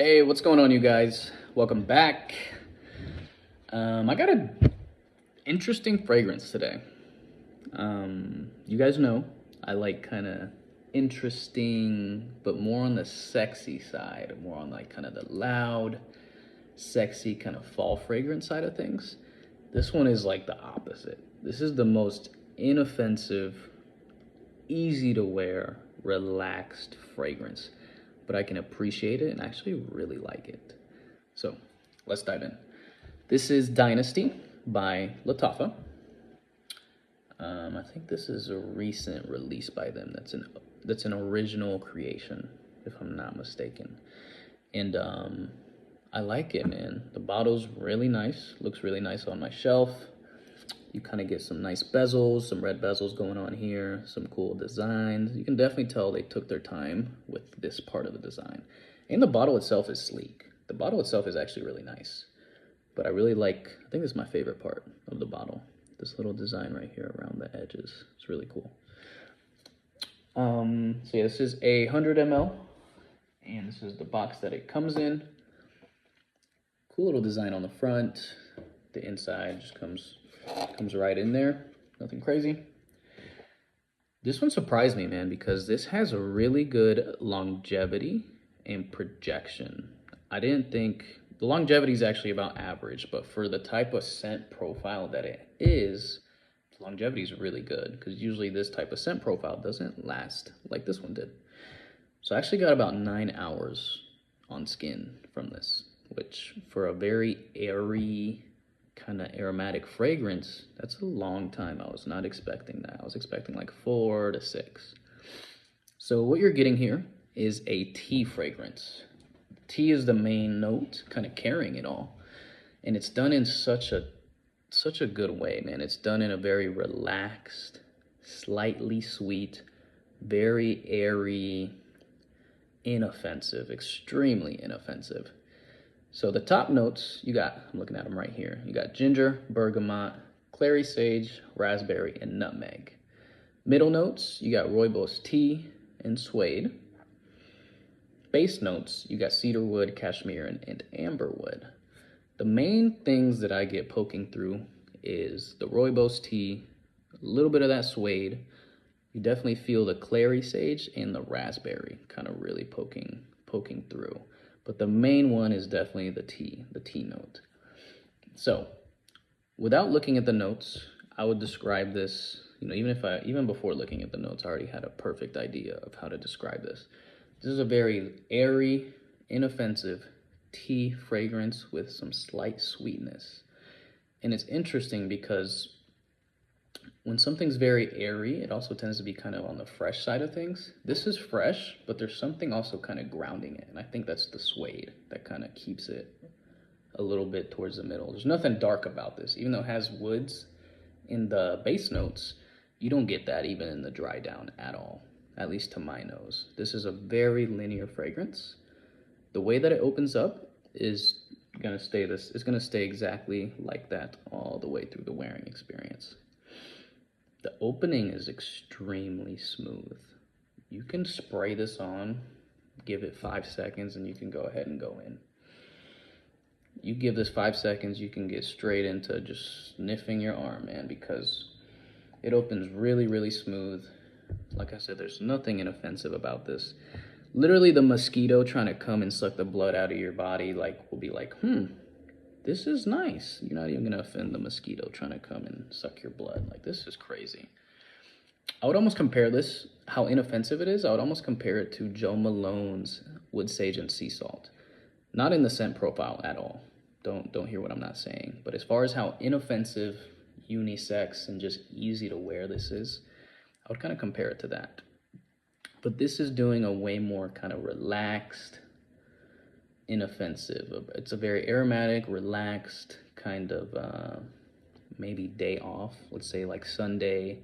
Hey, what's going on, you guys? Welcome back. I got an interesting fragrance today. You guys know I like kind of interesting, but more on the sexy side, more on like kind of the loud, sexy kind of fall fragrance side of things. This one is like the opposite. This is the most inoffensive, easy to wear, relaxed fragrance, but I can appreciate it and actually really like it. So let's dive in. This is Dynasty by Lattafa. I think this is a recent release by them. That's an original creation, if I'm not mistaken. And I like it, man. The bottle's really nice. Looks really nice on my shelf. You kind of get some nice bezels, some red bezels going on here, some cool designs. You can definitely tell they took their time with this part of the design. And the bottle itself is sleek. The bottle itself is actually really nice. But I really like, I think this is my favorite part of the bottle. This little design right here around the edges. It's really cool. So yeah, this is a 100 ml. And this is the box that it comes in. Cool little design on the front. The inside just comes right in there. Nothing crazy. This one surprised me, man, because this has a really good longevity and projection. I didn't think the longevity is actually about average, but for the type of scent profile that it is, the longevity is really good because usually this type of scent profile doesn't last like this one did. So I actually got about 9 hours on skin from this, which for a very airy, kind of aromatic fragrance, that's a long time. I was not expecting that. I was expecting like 4 to 6. So what you're getting here is a tea fragrance. Tea is the main note, kind of carrying it all. And it's done in such a good way, man. It's done in a very relaxed, slightly sweet, very airy, inoffensive, extremely inoffensive. So the top notes, you got, I'm looking at them right here. You got ginger, bergamot, clary sage, raspberry, and nutmeg. Middle notes, you got rooibos tea and suede. Base notes, you got cedarwood, cashmere, and amberwood. The main things that I get poking through is the rooibos tea, a little bit of that suede. You definitely feel the clary sage and the raspberry kind of really poking through. But the main one is definitely the tea note. So, without looking at the notes, I would describe this, even before looking at the notes, I already had a perfect idea of how to describe this. This is a very airy, inoffensive tea fragrance with some slight sweetness. And it's interesting because when something's very airy, it also tends to be kind of on the fresh side of things. This is fresh, but there's something also kind of grounding it. And I think that's the suede that kind of keeps it a little bit towards the middle. There's nothing dark about this. Even though it has woods in the base notes, you don't get that even in the dry down at all, at least to my nose. This is a very linear fragrance. The way that it opens up is gonna stay it's gonna stay exactly like that all the way through the wearing experience. The opening is extremely smooth. You can spray this on, give it 5 seconds, and you can go ahead and go in. You give this 5 seconds, you can get straight into just sniffing your arm, man, because it opens really, really smooth. Like I said, there's nothing inoffensive about this. Literally, the mosquito trying to come and suck the blood out of your body, will be like, this is nice. You're not even gonna offend the mosquito trying to come and suck your blood. This is crazy. I would almost compare this, how inoffensive it is, I would almost compare it to Joe Malone's Wood Sage and Sea Salt. Not in the scent profile at all. Don't hear what I'm not saying. But as far as how inoffensive, unisex, and just easy to wear this is, I would kind of compare it to that. But this is doing a way more kind of relaxed, inoffensive. It's a very aromatic, relaxed kind of maybe day off. Let's say like Sunday.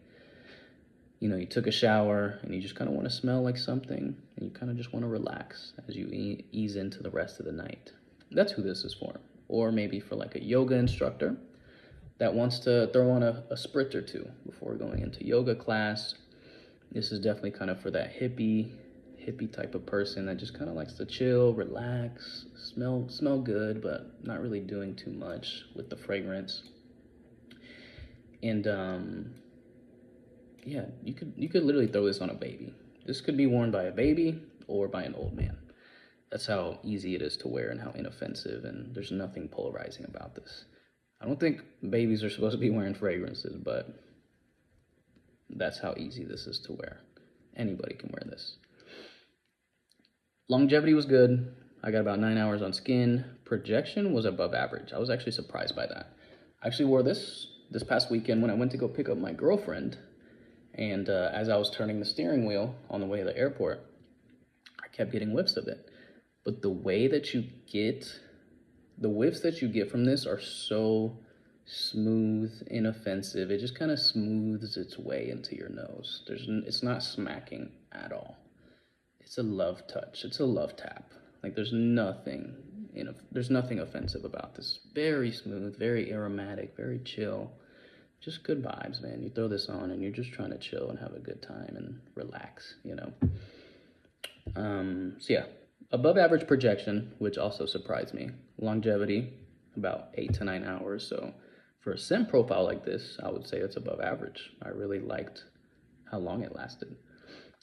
You took a shower and you just kind of want to smell like something, and you kind of just want to relax as you ease into the rest of the night. That's who this is for. Or maybe for like a yoga instructor that wants to throw on a spritz or two before going into yoga class. This is definitely kind of for that hippie hippie type of person that just kind of likes to chill, relax, smell good, but not really doing too much with the fragrance. And yeah, you could literally throw this on a baby. This could be worn by a baby or by an old man. That's how easy it is to wear and how inoffensive, and there's nothing polarizing about this. I don't think babies are supposed to be wearing fragrances, but that's how easy this is to wear. Anybody can wear this. Longevity was good. I got about 9 hours on skin. Projection was above average. I was actually surprised by that. I actually wore this past weekend when I went to go pick up my girlfriend. And as I was turning the steering wheel on the way to the airport, I kept getting whiffs of it. But the way that you get, the whiffs that you get from this are so smooth, inoffensive. It just kind of smooths its way into your nose. It's not smacking at all. It's a love touch. It's a love tap. Like there's nothing offensive about this. Very smooth, very aromatic, very chill. Just good vibes, man. You throw this on and you're just trying to chill and have a good time and relax, you know. So yeah, above average projection, which also surprised me. Longevity, about 8 to 9 hours. So for a scent profile like this, I would say it's above average. I really liked how long it lasted.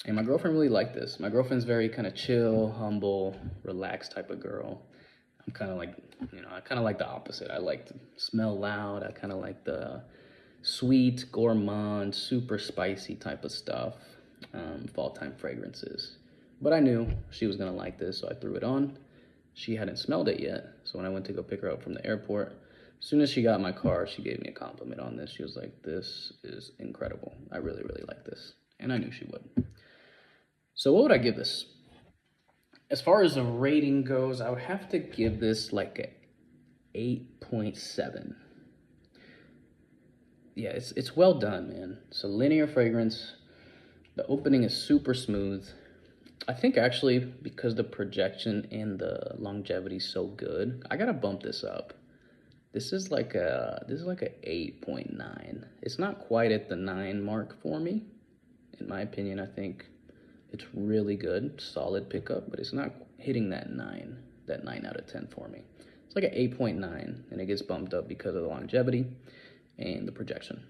And my girlfriend really liked this. My girlfriend's very kind of chill, humble, relaxed type of girl. I'm kind of like, you know, I kind of like the opposite. I like to smell loud. I kind of like the sweet, gourmand, super spicy type of stuff, fall time fragrances. But I knew she was gonna like this, so I threw it on. She hadn't smelled it yet, so when I went to go pick her up from the airport, as soon as she got in my car, she gave me a compliment on this. She was like, "This is incredible. I really, really like this." And I knew she would. So what would I give this? As far as the rating goes, I would have to give this like a 8.7. Yeah, it's well done, man. It's a linear fragrance. The opening is super smooth. I think actually because the projection and the longevity is so good, I gotta bump this up. This is like a 8.9. It's not quite at the 9 mark for me. In my opinion, I think it's really good, solid pickup, but it's not hitting that 9 out of 10 for me. It's like an 8.9, and it gets bumped up because of the longevity and the projection.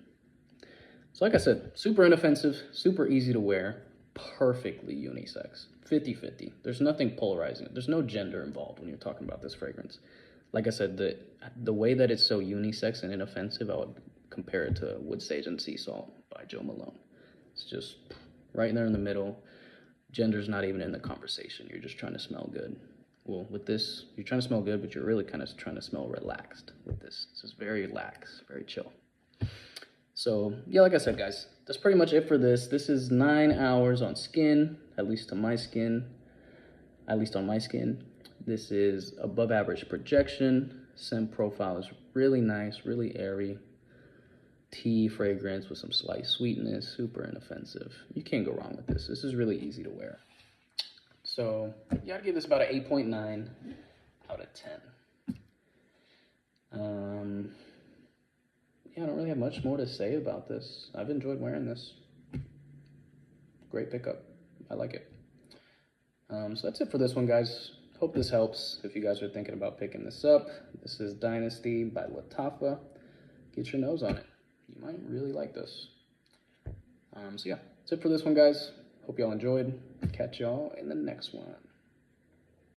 So like I said, super inoffensive, super easy to wear, perfectly unisex, 50-50. There's nothing polarizing. There's no gender involved when you're talking about this fragrance. Like I said, the way that it's so unisex and inoffensive, I would compare it to Wood Sage and Sea Salt by Joe Malone. It's just right there in the middle. Gender's not even in the conversation. You're just trying to smell good. Well, with this, you're trying to smell good, but you're really kind of trying to smell relaxed with this. This is very lax, very chill. So, yeah, like I said, guys, that's pretty much it for this. This is 9 hours on skin, at least on my skin. This is above average projection. Scent profile is really nice, really airy. Tea fragrance with some slight sweetness, super inoffensive. You can't go wrong with this. This is really easy to wear. So, yeah, I'd give this about an 8.9 out of 10. Yeah, I don't really have much more to say about this. I've enjoyed wearing this. Great pickup. I like it. So that's it for this one, guys. Hope this helps if you guys are thinking about picking this up. This is Dynasty by Lattafa. Get your nose on it. You might really like this. So yeah, that's it for this one, guys. Hope y'all enjoyed. Catch y'all in the next one.